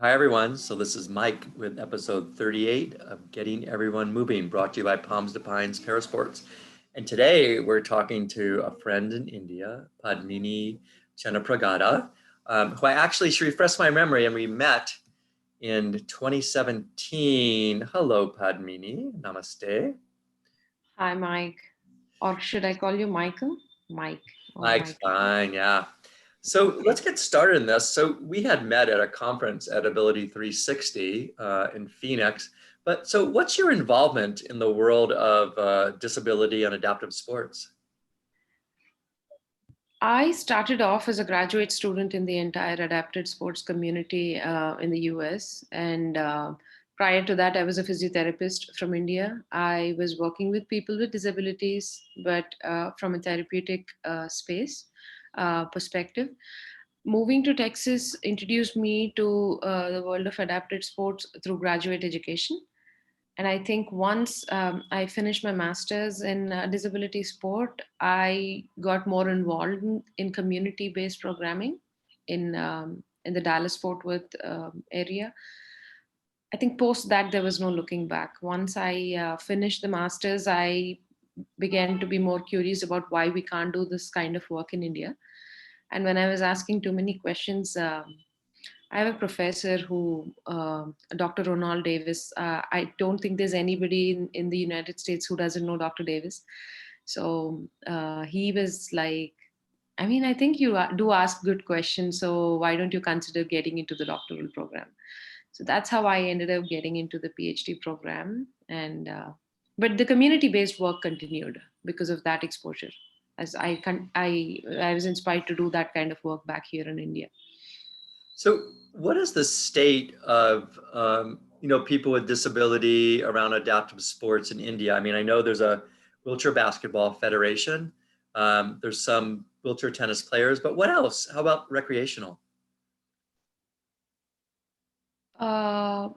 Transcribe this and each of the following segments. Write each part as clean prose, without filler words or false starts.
Hi, everyone. So this is Mike with episode 38 of Getting Everyone Moving, brought to you by Palms to Pines Parasports. And today we're talking to a friend in India, Padmini-Chennapragada, who I actually should refresh my memory, and we met in 2017. Hello, Padmini. Namaste. Hi, Mike. Or should I call you Michael? Mike or Mike's Michael. fine, yeah. So let's Okay. get started in this. So we had met at a conference at Ability 360 in Phoenix. But so what's your involvement in the world of disability and adaptive sports? I started off as a graduate student in the entire adapted sports community in the US. And prior to that, I was a physiotherapist from India. I was working with people with disabilities, but from a therapeutic space perspective. Moving to Texas introduced me to the world of adapted sports through graduate education. And I think once I finished my master's in disability sport, I got more involved in community-based programming in the Dallas Fort Worth area. I think post that there was no looking back. Once I finished the master's, I began to be more curious about why we can't do this kind of work in India. And when I was asking too many questions, I have a professor who, Dr. Ronald Davis. I don't think there's anybody in the United States who doesn't know Dr. Davis. So he was like, I mean, I think you do ask good questions. So why don't you consider getting into the doctoral program? So that's how I ended up getting into the PhD program. And but the community-based work continued because of that exposure. As I was inspired to do that kind of work back here in India. So what is the state of people with disability around adaptive sports in India? I mean, I know there's a wheelchair basketball federation. There's some wheelchair tennis players, but what else? How about recreational? Uh,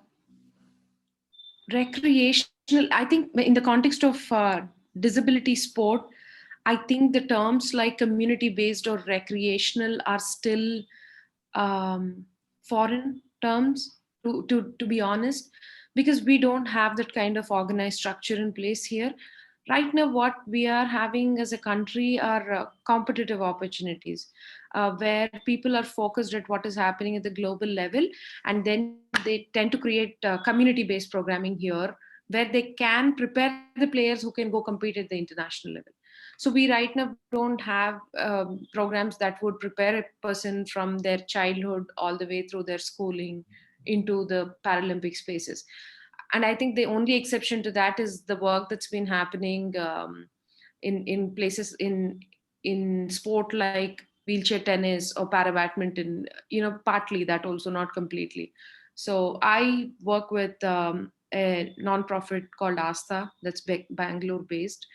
Recreational, I think in the context of disability sport, I think the terms like community based or recreational are still um, foreign terms, to be honest, because we don't have that kind of organized structure in place here. Right now, what we are having as a country are competitive opportunities, where people are focused at what is happening at the global level, and then they tend to create community based programming here, where they can prepare the players who can go compete at the international level. So we right now don't have programs that would prepare a person from their childhood all the way through their schooling into the Paralympic spaces. And I think the only exception to that is the work that's been happening in places in sport like wheelchair tennis or para badminton. Partly that, also not completely. So I work with a non-profit called Astha that's Bangalore based,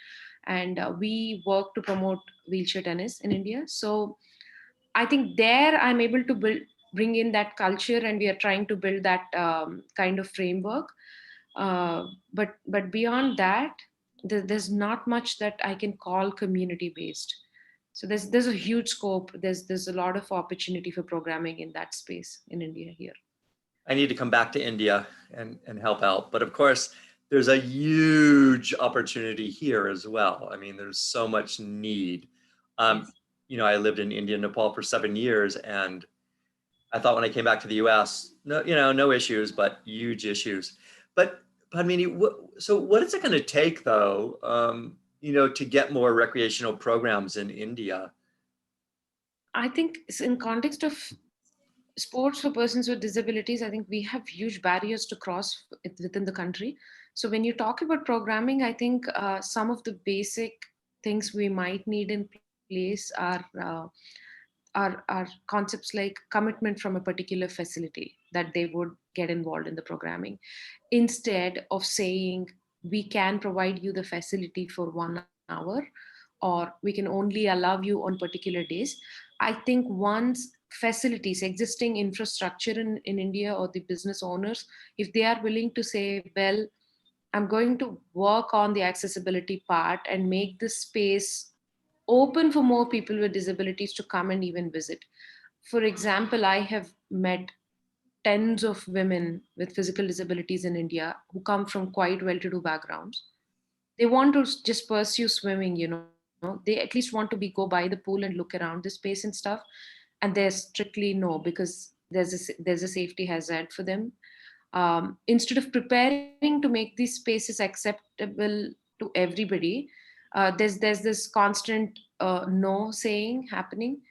and we work to promote wheelchair tennis in India. So I think there I'm able to bring in that culture, and we are trying to build that kind of framework. But beyond that, there's not much that I can call community based. So there's a huge scope. There's a lot of opportunity for programming in that space in India here. I need to come back to India and help out. But of course, there's a huge opportunity here as well. I mean, there's so much need. Um, Yes. I lived in India and Nepal for 7 years, and I thought when I came back to the US, no, no issues, but huge issues. But Padmini, so what is it going to take though, to get more recreational programs in India? I think in context of sports for persons with disabilities, I think we have huge barriers to cross within the country. So when you talk about programming, I think some of the basic things we might need in place are concepts like commitment from a particular facility that they would get involved in the programming, instead of saying we can provide you the facility for 1 hour, or we can only allow you on particular days. I think once facilities, existing infrastructure in India, or the business owners, if they are willing to say, well, I'm going to work on the accessibility part and make this space open for more people with disabilities to come and even visit. For example, I have met tens of women with physical disabilities in India who come from quite well-to-do backgrounds. They want to just pursue swimming, they at least want to go by the pool and look around the space and stuff, and they're strictly no, because there's a safety hazard for them. Instead of preparing to make these spaces acceptable to everybody, there's this constant no saying happening,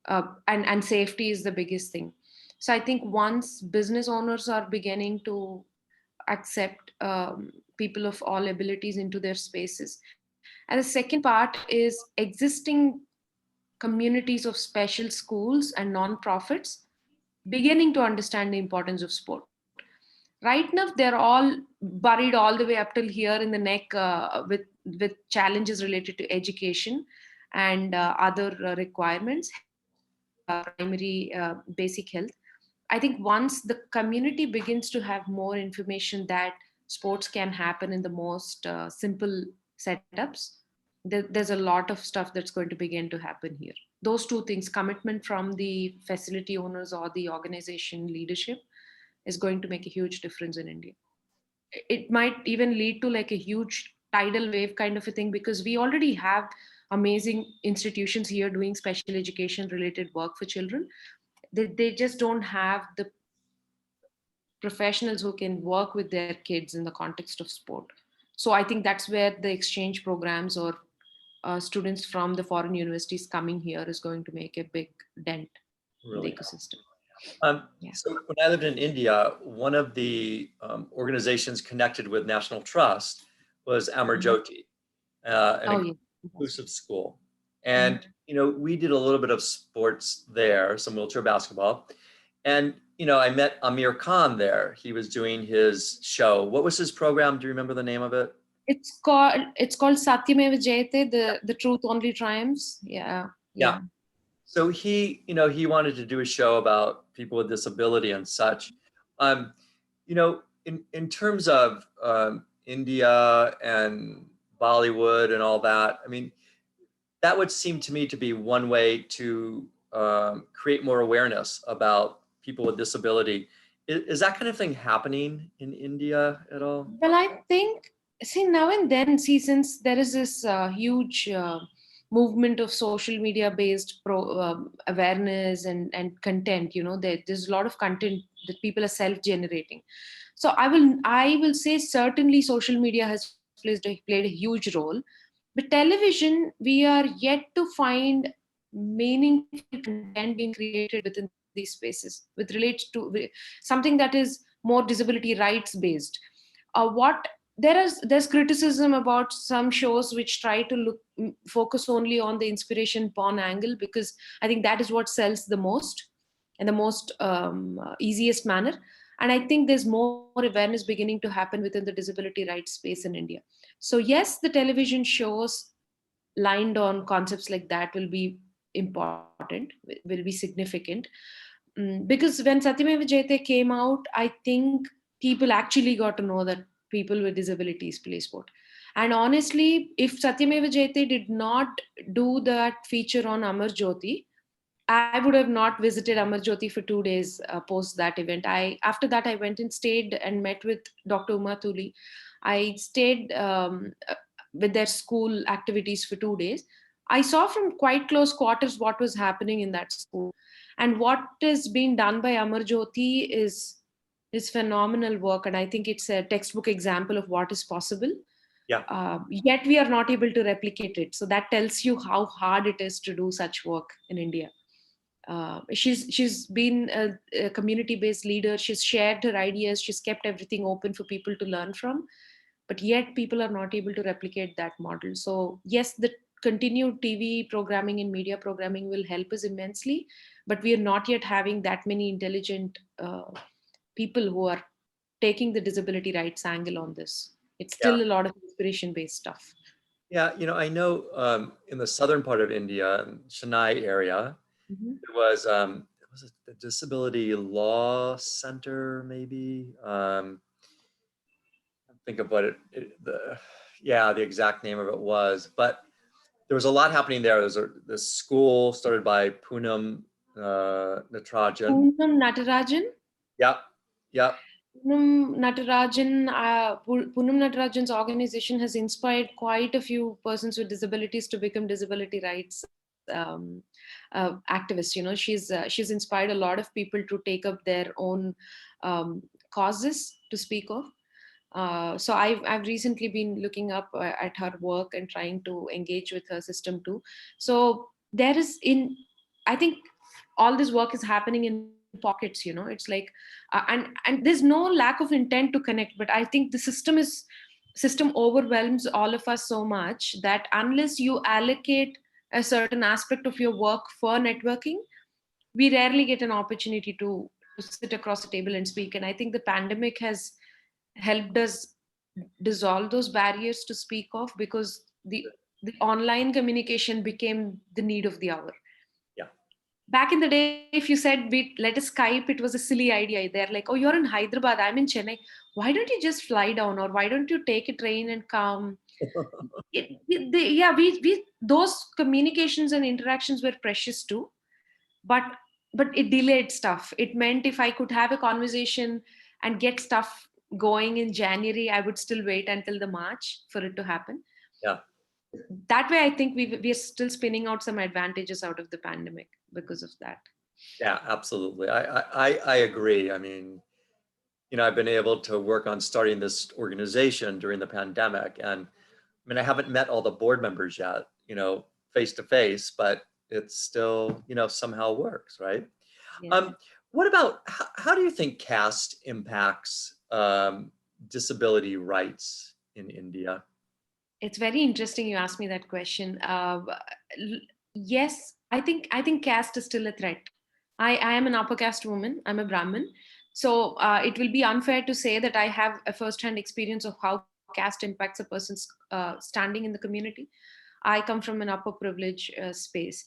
and safety is the biggest thing. So I think once business owners are beginning to accept people of all abilities into their spaces, and the second part is existing communities of special schools and non-profits beginning to understand the importance of sport. Right now they're all buried all the way up till here in the neck, with challenges related to education and other requirements, health, primary basic health. I think once the community begins to have more information that sports can happen in the most simple setups, there's a lot of stuff that's going to begin to happen here. Those two things, commitment from the facility owners or the organization leadership, is going to make a huge difference in India. It might even lead to like a huge tidal wave kind of a thing, because we already have amazing institutions here doing special education related work for children. They just don't have the professionals who can work with their kids in the context of sport. So I think that's where the exchange programs or students from the foreign universities coming here is going to make a big dent in the Really. ecosystem. Yeah. So when I lived in India, one of the organizations connected with National Trust was Amar Mhm. Jyoti, Oh an yeah. inclusive school. Mhm. And, we did a little bit of sports there, some wheelchair basketball. And, I met Amir Khan there. He was doing his show. What was his program? Do you remember the name of it? It's called Satyameva Jayate, the truth only triumphs. Yeah. Yeah. Yeah. So he wanted to do a show about people with disability and such. Um, in terms of India and Bollywood and all that, I mean, that would seem to me to be one way to create more awareness about people with disability. Is that kind of thing happening in India at all? Well, I think, see, now and then, see, since there is this huge movement of social media based awareness and content, there's a lot of content that people are self generating. So I will say certainly social media has played a huge role, but television, we are yet to find meaningful content being created within these spaces with relates to something that is more disability rights based. What there's criticism about some shows which try to focus only on the inspiration porn angle, because I think that is what sells the most and the most easiest manner. And I think there's more awareness beginning to happen within the disability rights space in India. So yes, the television shows lined on concepts like that will be important, will be significant. Because when Satyameva Jayate came out, I think people actually got to know that people with disabilities play sport. And honestly, if Satyameva Jayate did not do that feature on Amar Jyoti, I would have not visited Amar Jyoti for 2 days post that event. After that, I went and stayed and met with Dr. Uma Tuli. I stayed with their school activities for 2 days. I saw from quite close quarters what was happening in that school, and what is being done by Amar Jyoti is phenomenal work, and I think it's a textbook example of what is possible. Yeah. Yet we are not able to replicate it. So that tells you how hard it is to do such work in India. She's been a community based leader. She's shared her ideas. She's kept everything open for people to learn from, but yet people are not able to replicate that model. So yes, the continued TV programming and media programming will help us immensely, but we are not yet having that many intelligent people who are taking the disability rights angle on this. It's Yeah. still a lot of inspiration based stuff. Yeah. I know in the southern part of India, Chennai area, Mhm. it was it the Disability Law Center, maybe? Think of what the exact name of it was, but there was a lot happening there. There's this school started by Poonam Natarajan. Poonam Natarajan. Yeah. Yeah. Poonam Natarajan's organization has inspired quite a few persons with disabilities to become disability rights activists. You know, she's inspired a lot of people to take up their own causes to speak of. So I've recently been looking up at her work and trying to engage with her system too. So there is in, I think all this work is happening in pockets. You know, it's like and there's no lack of intent to connect, but I think the system overwhelms all of us so much that unless you allocate a certain aspect of your work for networking, we rarely get an opportunity to sit across the table and speak. And I think the pandemic has helped us dissolve those barriers to speak of, because the online communication became the need of the hour. Yeah. Back in the day, if you said let us Skype, it was a silly idea. They're like, oh, you're in Hyderabad, I'm in Chennai, why don't you just fly down, or why don't you take a train and come? Yeah, we those communications and interactions were precious too, but it delayed stuff. It meant if I could have a conversation and get stuff going in January, I would still wait until the March for it to happen. Yeah. That way, I think we're still spinning out some advantages out of the pandemic because of that. Yeah, absolutely. I agree. I mean, I've been able to work on starting this organization during the pandemic. And I mean, I haven't met all the board members yet, face to face, but it still, somehow works, right? Yeah. Um, what about how do you think caste impacts disability rights in India? It's very interesting you asked me that question. Yes, I think caste is still a threat. I am an upper caste woman. I'm a Brahmin, so it will be unfair to say that I have a first-hand experience of how caste impacts a person's standing in the community. I come from an upper privilege space.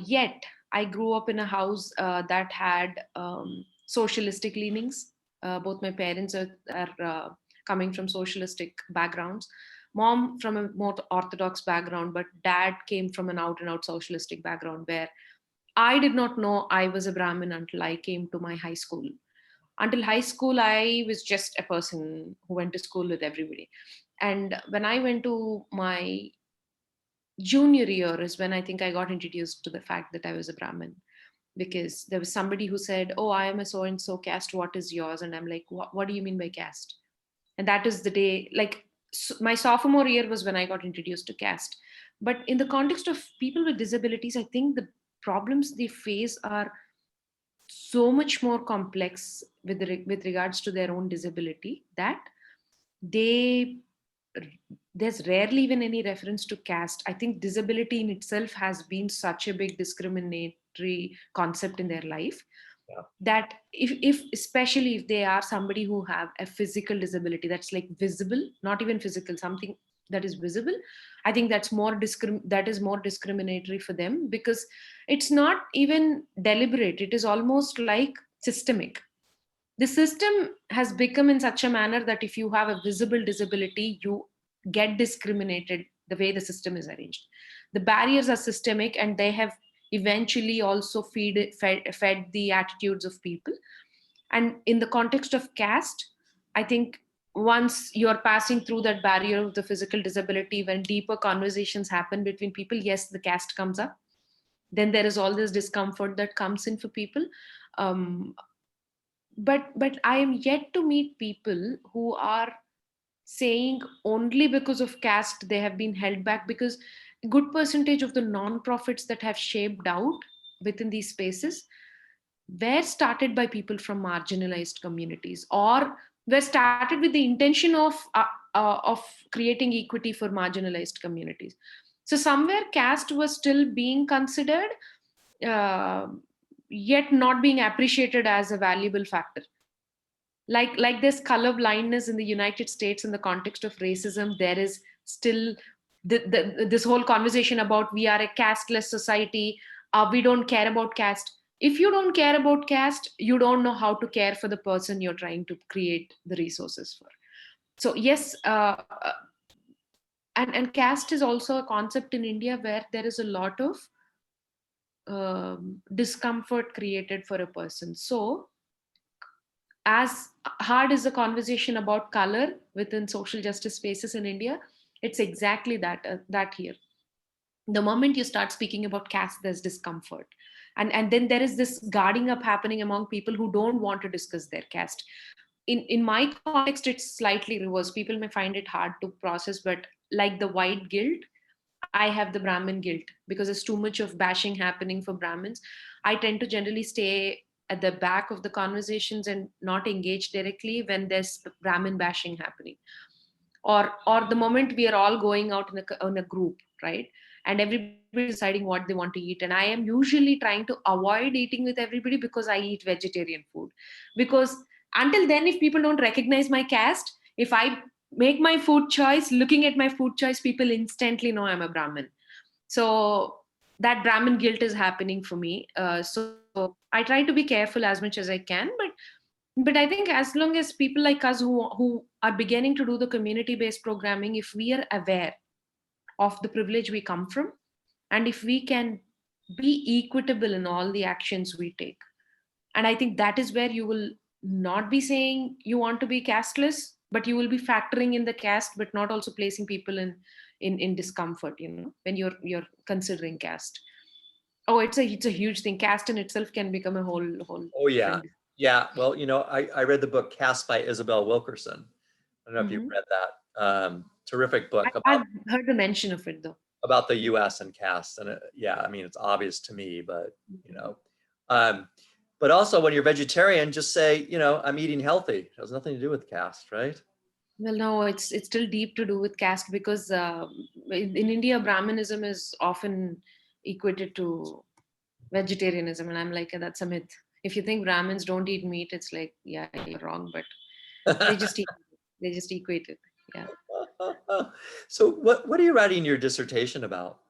Yet I grew up in a house that had socialistic leanings. Both my parents are coming from socialistic backgrounds. Mom from a more orthodox background, but dad came from an out and out socialistic background where I did not know I was a Brahmin until I came to my high school. Until high school, I was just a person who went to school with everybody. And when I went to my junior year is when I think I got introduced to the fact that I was a Brahmin, because there was somebody who said, oh, I am a so and so caste, what is yours? And I'm like, what do you mean by caste? And that is the day, like, my sophomore year was when I got introduced to caste. But in the context of people with disabilities, I think the problems they face are so much more complex with regards to their own disability, that they there's rarely even any reference to caste. I think disability in itself has been such a big discriminatory concept in their life, Yeah. that if especially if they are somebody who have a physical disability that's like visible, not even physical, something that is visible, I think that is more discriminatory for them, because it's not even deliberate. It is almost like systemic. The system has become in such a manner that if you have a visible disability, you get discriminated the way the system is arranged. The barriers are systemic, and they have eventually also fed the attitudes of people. And in the context of caste, I think once you're passing through that barrier of the physical disability, when deeper conversations happen between people, yes, the caste comes up. Then there is all this discomfort that comes in for people. Um, but I am yet to meet people who are saying only because of caste they have been held back, because a good percentage of the non-profits that have shaped out within these spaces were started by people from marginalized communities, or were started with the intention of creating equity for marginalized communities. So somewhere caste was still being considered, uh, yet not being appreciated as a valuable factor. Like this color blindness in the United States in the context of racism, there is still this whole conversation about we are a casteless society. We don't care about caste. If you don't care about caste, you don't know how to care for the person you're trying to create the resources for. So yes, and caste is also a concept in India where there is a lot of discomfort created for a person. So as hard as the conversation about color within social justice spaces in India, it's exactly that here. The moment you start speaking about caste, there's discomfort. And then there is this guarding up happening among people who don't want to discuss their caste. In my context, it's slightly reverse. People may find it hard to process, but like the white guilt, I have the Brahmin guilt because there's too much of bashing happening for Brahmins. I tend to generally stay at the back of the conversations and not engage directly when there's Brahmin bashing happening, or the moment we are all going out in a group, right, and everybody deciding what they want to eat, and I am usually trying to avoid eating with everybody because I eat vegetarian food. Because until then, if people don't recognize my caste, if I make my food choice looking at my food choice, people instantly know I'm a Brahmin. So that Brahmin guilt is happening for me. So I try to be careful as much as I can, but I think as long as people like us who are beginning to do the community based programming, if we are aware of the privilege we come from, and if we can be equitable in all the actions we take, and I think that is where you will not be saying you want to be casteless, but you will be factoring in the caste, but not also placing people in discomfort, when you're considering caste. Oh, it's a huge thing. Caste in itself can become a whole Oh yeah. different. Yeah. Well, I read the book Caste by Isabel Wilkerson. I don't know if you've Mhm. read that. Terrific book I've heard the mention of it though. about the US and caste. And yeah, I mean, it's obvious to me, but you Mhm. know, um, but also when you're vegetarian, just say, I'm eating healthy. It has nothing to do with caste, right? Well, no, it's still deep to do with caste because in India, Brahminism is often equated to vegetarianism, and I'm like, that's a myth. If you think Brahmins don't eat meat, it's like, yeah, you're wrong. But they just eat, they just equate it. Yeah. So what are you writing your dissertation about?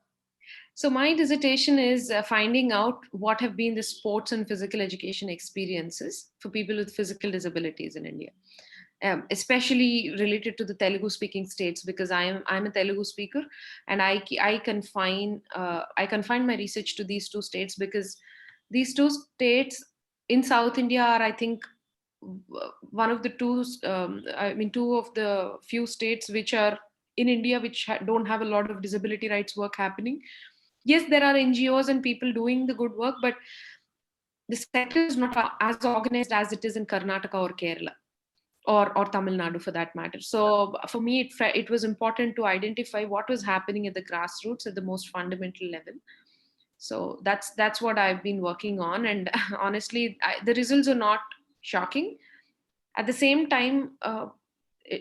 So my dissertation is finding out what have been the sports and physical education experiences for people with physical disabilities in India, especially related to the Telugu speaking states, because I'm a Telugu speaker, and I confine my research to these two states because these two states in South India are, I think, one of the two of the few states which are in India which don't have a lot of disability rights work happening. Yes, there are NGOs and people doing the good work, but the sector is not as organized as it is in Karnataka or Kerala or Tamil Nadu for that matter. So for me, it was important to identify what was happening at the grassroots at the most fundamental level. So that's what I've been working on, and honestly, the results are not shocking. At the same time,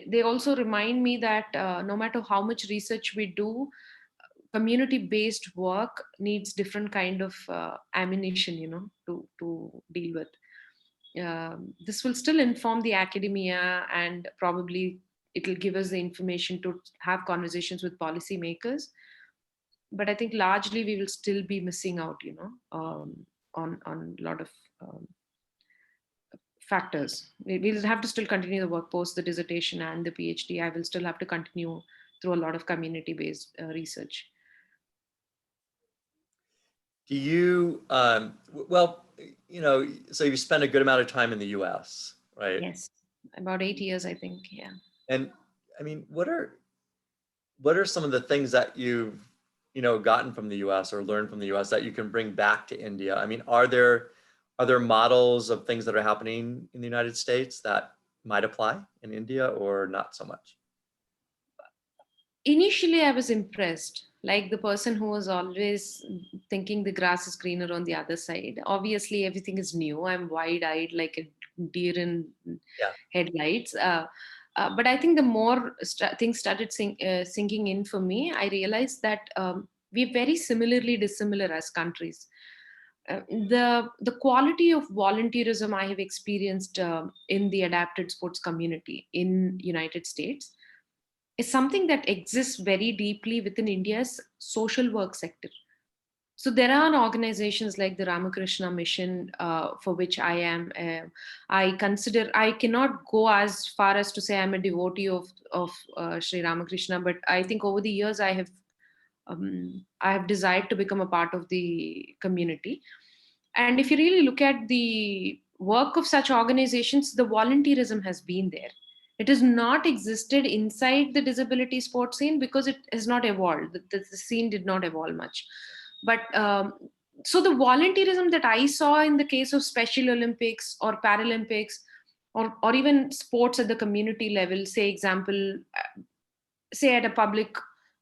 they also remind me that no matter how much research we do, community based work needs different kind of ammunition, to deal with. This will still inform the academia, and probably it will give us the information to have conversations with policymakers, but I think largely we will still be missing out, on a lot of um, factors. We'll have to still continue the work post the dissertation and the PhD. I will still have to continue through a lot of community based research. Do you, well, so you spend a good amount of time in the US, right? Yes, about 8 years, I think. Yeah. And I mean, what are some of the things that you've, gotten from the US or learned from the US that you can bring back to India? I mean, are there models of things that are happening in the United States that might apply in India or not so much? Initially, I was impressed, like the person who was always thinking the grass is greener on the other side. Obviously, everything is new. I'm wide eyed like a deer in Yeah. headlights. But I think the more things started sinking in for me, I realized that we're very similarly dissimilar as countries. The quality of volunteerism I have experienced in the adapted sports community in United States is something that exists very deeply within India's social work sector. So there are organizations like the Ramakrishna Mission, for which I am. I cannot go as far as to say I'm a devotee of Sri Ramakrishna, but I think over the years I have desired to become a part of the community. And if you really look at the work of such organizations, the volunteerism has been there. It has not existed inside the disability sports scene because it has not evolved. The scene did not evolve much. But so the volunteerism that I saw in the case of Special Olympics or Paralympics, or even sports at the community level, say example, say at a public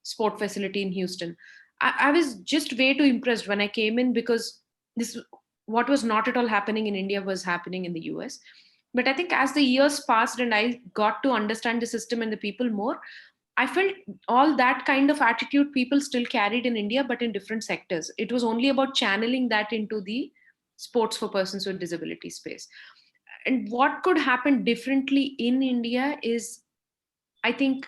sport facility in Houston, I was just way too impressed when I came in, because this, what was not at all happening in India, was happening in the US. But I think as the years passed and I got to understand the system and the people more, I felt all that kind of attitude people still carried in India, but in different sectors. It was only about channeling that into the sports for persons with disability space. And what could happen differently in India is, I think,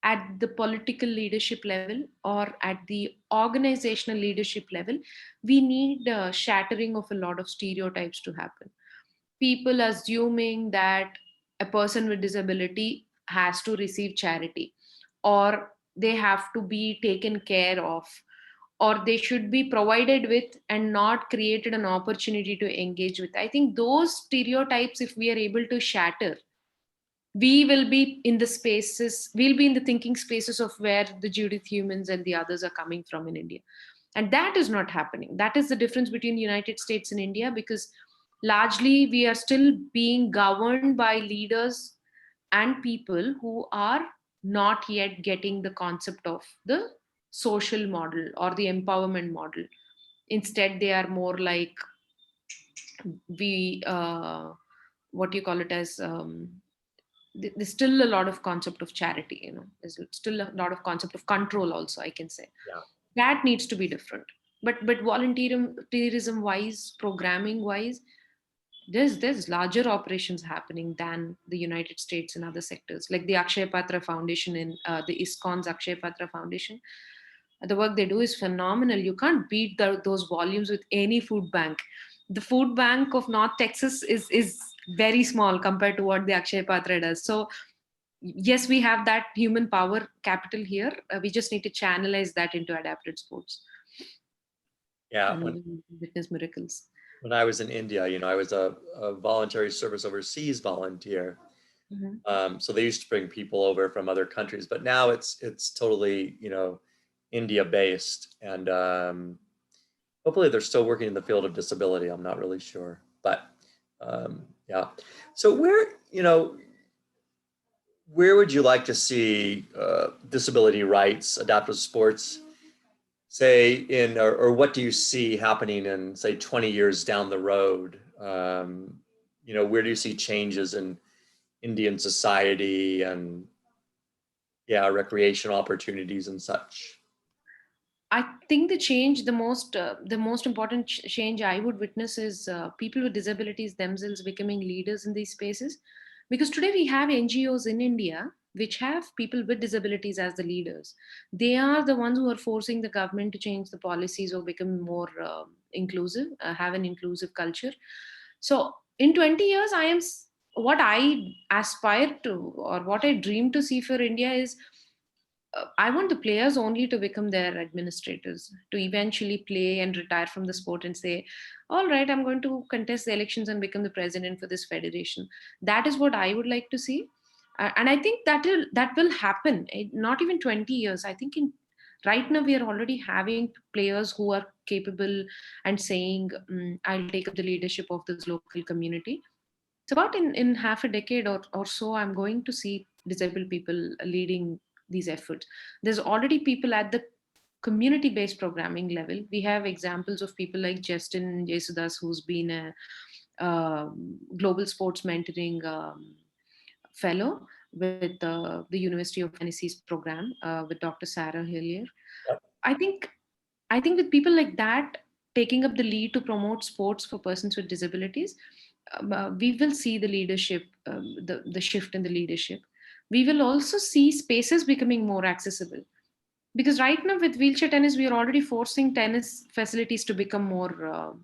at the political leadership level or at the organizational leadership level, we need a shattering of a lot of stereotypes to happen. People assuming that a person with disability has to receive charity, or they have to be taken care of, or they should be provided with and not created an opportunity to engage with. I think those stereotypes, if we are able to shatter, we will be in the spaces, we'll be in the thinking spaces of where the Judith Humans and the others are coming from in India. And that is not happening. That is the difference between United States and India, because largely we are still being governed by leaders and people who are not yet getting the concept of the social model or the empowerment model. Instead, they are more like, we what do you call it as, there's still a lot of concept of charity, there's still a lot of concept of control also, I can say. Yeah. That needs to be different. But volunteerism wise, programming wise, there's larger operations happening than the United States and other sectors, like the Akshay Patra Foundation in the ISKCON's Akshay Patra Foundation. The work they do is phenomenal. You can't beat those volumes with any food bank. The food bank of North Texas is very small compared to what the Akshay Patra does. So yes, we have that human power capital here. We just need to channelize that into adapted sports, Yeah. and we will witness miracles. When I was in India, I was a voluntary service overseas volunteer. Mhm. So they used to bring people over from other countries, but now it's totally, India based. And hopefully they're still working in the field of disability. I'm not really sure, but yeah. So where would you like to see disability rights, adaptive sports, say or what do you see happening in, say, 20 years down the road? Where do you see changes in Indian society and, yeah, recreational opportunities and such? I think the most important change I would witness is people with disabilities themselves becoming leaders in these spaces, because today we have NGOs in India which have people with disabilities as the leaders. They are the ones who are forcing the government to change the policies or become more inclusive, have an inclusive culture. So in 20 years, what I aspire to, or what I dream to see for India is, I want the players only to become their administrators, to eventually play and retire from the sport and say, all right, I'm going to contest the elections and become the president for this federation. That is what I would like to see. And I think that will happen. Not even 20 years. I think right now we are already having players who are capable and saying, I'll take up the leadership of this local community. It's about in half a decade or so, I'm going to see disabled people leading these efforts. There's already people at the community based programming level. We have examples of people like Justin Jesudas, who's been a global sports mentoring fellow with the University of Tennessee's program with Dr. Sarah Hillier. Yep. I think with people like that taking up the lead to promote sports for persons with disabilities, we will see the leadership, the shift in the leadership. We will also see spaces becoming more accessible, because right now with wheelchair tennis, we are already forcing tennis facilities to become more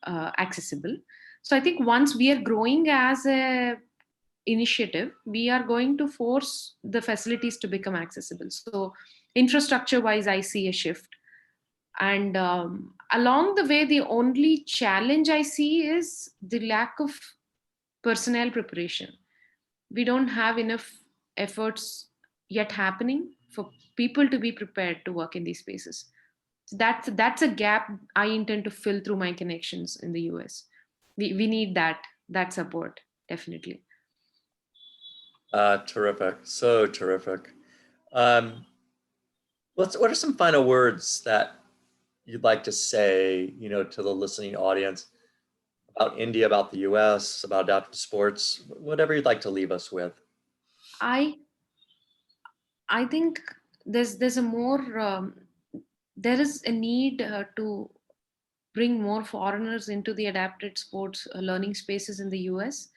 accessible. So I think once we are growing as a initiative, we are going to force the facilities to become accessible. So infrastructure wise, I see a shift. And along the way, the only challenge I see is the lack of personnel preparation. We don't have enough efforts yet happening for people to be prepared to work in these spaces. So that's a gap I intend to fill through my connections in the US. We need that support, definitely. Terrific. So terrific. Um, what are some final words that you'd like to say, to the listening audience about India, about the US, about adaptive sports, whatever you'd like to leave us with? I I think there's a more there is a need to bring more foreigners into the adapted sports learning spaces in the US,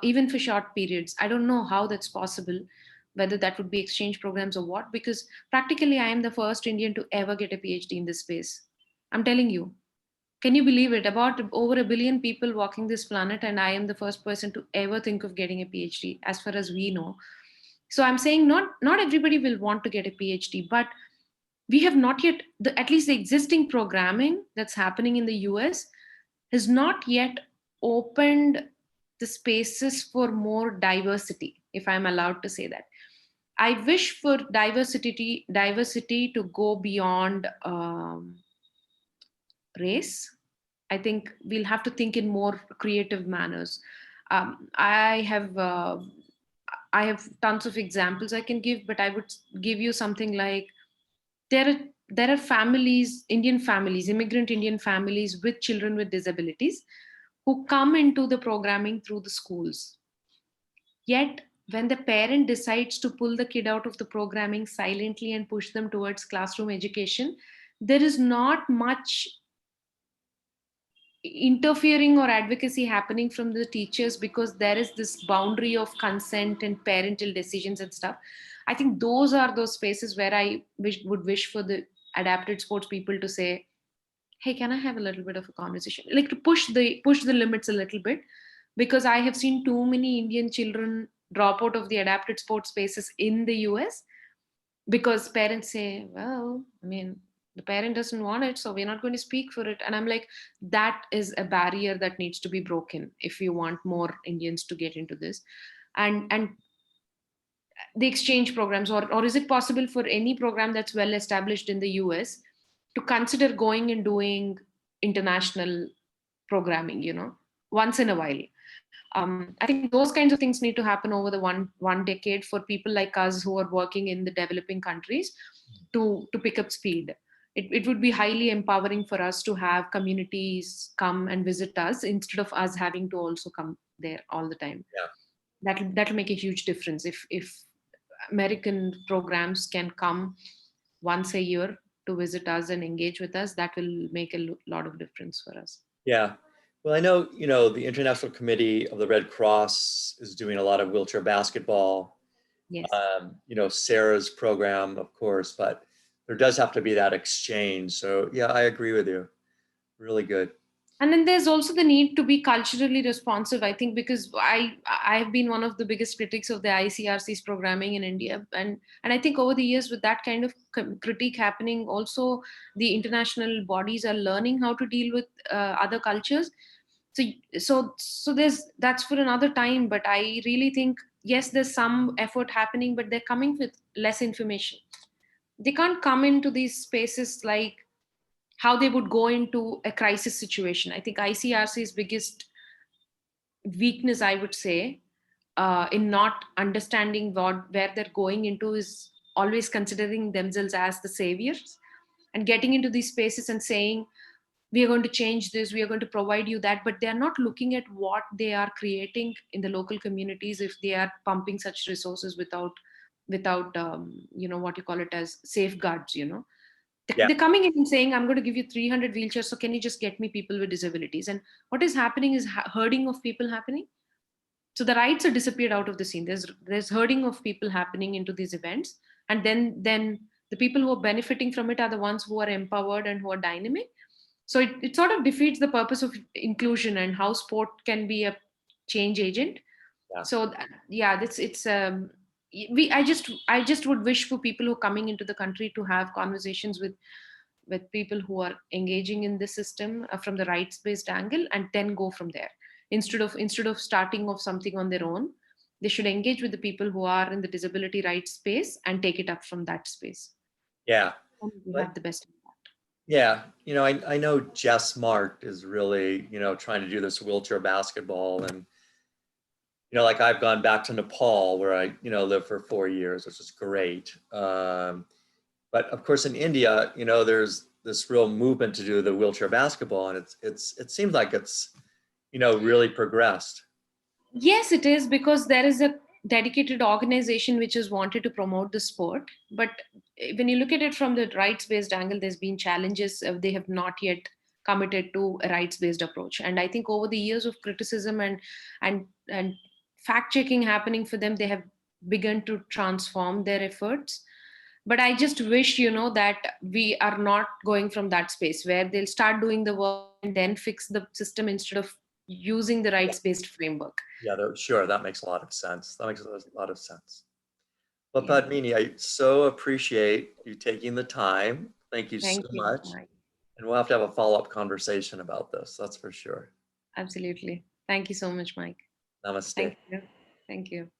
even for short periods. I don't know how that's possible, whether that would be exchange programs or what, because practically I am the first Indian to ever get a PhD in this space. I'm telling you. Can you believe it? About over a billion people walking this planet, and I am the first person to ever think of getting a PhD, as far as we know. So I'm saying not everybody will want to get a PhD, but we have not yet at least the existing programming that's happening in the US has not yet opened the spaces for more diversity, if I'm allowed to say that. I wish for diversity to go beyond race. I think we'll have to think in more creative manners. um, i have uh, I have tons of examples I can give, but I would give you something like there are there are families, Indian families, immigrant Indian families with children with disabilities who come into the programming through the schools. Yet, when the parent decides to pull the kid out of the programming silently and push them towards classroom education, there is not much interfering or advocacy happening from the teachers, because there is this boundary of consent and parental decisions and stuff. I think those are those spaces where I would wish for the adapted sports people to say, hey, can I have a little bit of a conversation, like to push the limits a little bit, because I have seen too many Indian children drop out of the adapted sports spaces in the US because parents say, well, I mean, the parent doesn't want it, so we're not going to speak for it. And I'm like, that is a barrier that needs to be broken if you want more Indians to get into this. And the exchange programs, or is it possible for any program that's well established in the US to consider going and doing international programming, once in a while? I think those kinds of things need to happen over the one decade for people like us who are working in the developing countries to pick up speed. It would be highly empowering for us to have communities come and visit us instead of us having to also come there all the time. Yeah. That'll make a huge difference if American programs can come once a year to visit us and engage with us. That will make a lot of difference for us. Yeah. Well, I know, the International Committee of the Red Cross is doing a lot of wheelchair basketball. Yes. Sarah's program, of course, but there does have to be that exchange. So yeah, I agree with you. Really good. And then there's also the need to be culturally responsive, I think, because I've been one of the biggest critics of the ICRC's programming in India. And I think over the years, with that kind of critique happening, also the international bodies are learning how to deal with other cultures. So that's for another time. But I really think, yes, there's some effort happening, but they're coming with less information. They can't come into these spaces like how they would go into a crisis situation. I think ICRC's biggest weakness, I would say, in not understanding where they're going into is always considering themselves as the saviors and getting into these spaces and saying, we are going to change this, we are going to provide you that, but they are not looking at what they are creating in the local communities if they are pumping such resources without what you call it as safeguards. Yeah. They're coming in and saying, I'm going to give you 300 wheelchairs, so can you just get me people with disabilities? And what is happening is herding of people happening. So the rights are disappeared out of the scene. There's herding of people happening into these events, and then the people who are benefiting from it are the ones who are empowered and who are dynamic. So it sort of defeats the purpose of inclusion and how sport can be a change agent. Yeah. So yeah, it's I just would wish for people who are coming into the country to have conversations with with people who are engaging in the system from the rights based angle, and then go from there. Instead of starting off something on their own, they should engage with the people who are in the disability rights space and take it up from that space. Yeah. And we But have the best impact. yeah, I know Jess Mark is really, trying to do this wheelchair basketball. And, like I've gone back to Nepal where I, lived for 4 years, which is great. But of course in India, there's this real movement to do the wheelchair basketball. And it seems like it's, really progressed. Yes, it is, because there is a dedicated organization which is wanted to promote the sport. But when you look at it from the rights based angle, there's been challenges. They have not yet committed to a rights based approach. And I think over the years of criticism and fact checking happening for them, they have begun to transform their efforts. But I just wish, that we are not going from that space where they'll start doing the work and then fix the system instead of using the rights based framework. Yeah, sure. That makes a lot of sense. That makes a lot of sense. Well, Yeah. Padmini, I so appreciate you taking the time. Thank you so Thank you, much. Mike. And we'll have to have a follow-up conversation about this. That's for sure. Absolutely. Thank you so much, Mike. Namaste. Thank you. Thank you.